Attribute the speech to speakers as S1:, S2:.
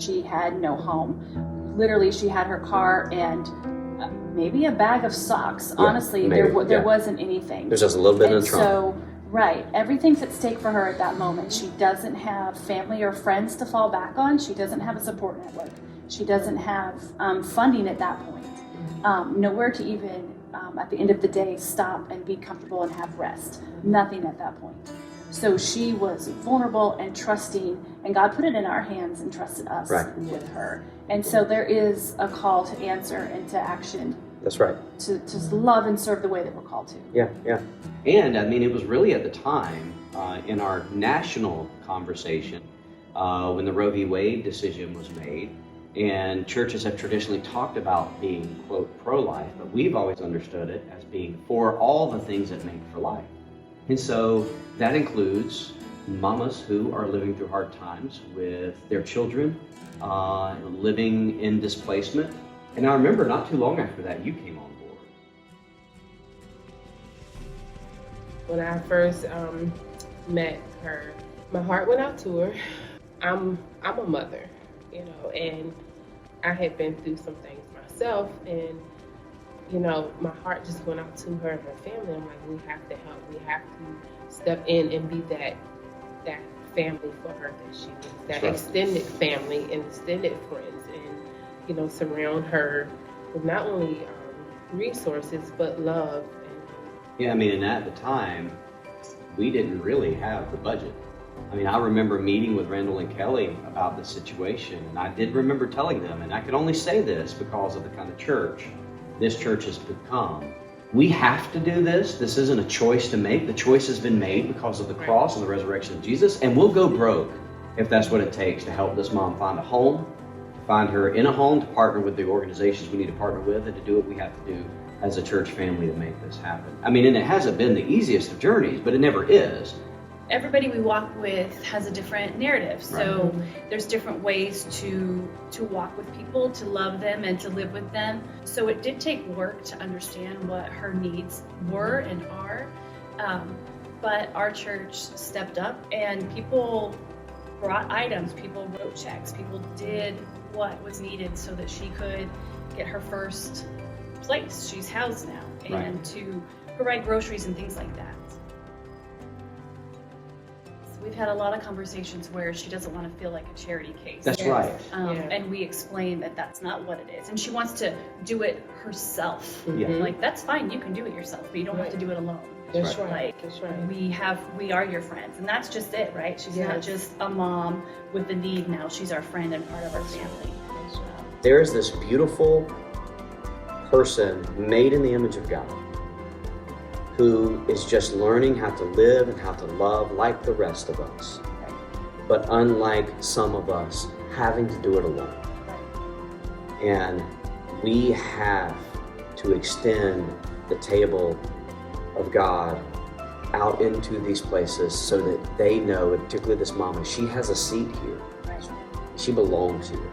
S1: She had no home. Literally, she had her car and maybe a bag of socks.
S2: Yeah,
S1: honestly,
S2: maybe,
S1: there
S2: yeah.
S1: wasn't anything.
S2: There's just a little bit in
S1: And
S2: the trunk.
S1: so, right, everything's at stake for her at that moment. She doesn't have family or friends to fall back on. She doesn't have a support network. She doesn't have funding at that point. Nowhere to even, at the end of the day, stop and be comfortable and have rest. Nothing at that point. So she was vulnerable and trusting, and God put it in our hands and trusted us with her. And so there is a call to answer and to action.
S2: That's right.
S1: To love and serve the way that we're called to.
S2: Yeah, yeah.
S3: And I mean, it was really at the time in our national conversation when the Roe v. Wade decision was made, and churches have traditionally talked about being, quote, pro-life, but we've always understood it as being for all the things that make for life. And so that includes mamas who are living through hard times with their children, living in displacement. And I remember not too long after that, you came on board.
S4: When I first met her, my heart went out to her. I'm a mother, you know, and I had been through some things myself, and you know, my heart just went out to her and her family. I'm like, we have to help. We have to step in and be that family for her that she needs, that extended family and extended friends, and you know, surround her with not only resources but love.
S3: Yeah, I mean, and at the time, we didn't really have the budget. I mean, I remember meeting with Randall and Kelly about the situation, and I did remember telling them, and I could only say this because of the kind of church this church has become. We have to do this. This isn't a choice to make. The choice has been made because of the cross and the resurrection of Jesus, and we'll go broke if that's what it takes to help this mom find a home, to find her in a home, to partner with the organizations we need to partner with, and to do what we have to do as a church family to make this happen. I mean, and it hasn't been the easiest of journeys, but it never is.
S5: Everybody we walk with has a different narrative. So there's different ways to walk with people, to love them and to live with them. So it did take work to understand what her needs were and are. But our church stepped up, and people brought items, people wrote checks, people did what was needed so that she could get her first place. She's housed now, and to provide groceries and things like that. We've had a lot of conversations where she doesn't want to feel like a charity case.
S3: That's right.
S5: And we explain that that's not what it is. And she wants to do it herself. Like, that's fine, you can do it yourself, but you don't have to do it alone.
S4: That's right.
S5: Like,
S4: that's right.
S5: We are your friends, and that's just it, right? She's not just a mom with a need now. She's our friend and part of our family.
S2: There is this beautiful person made in the image of God who is just learning how to live and how to love like the rest of us, but unlike some of us, having to do it alone. And we have to extend the table of God out into these places so that they know, and particularly this mama, she has a seat here. She belongs here.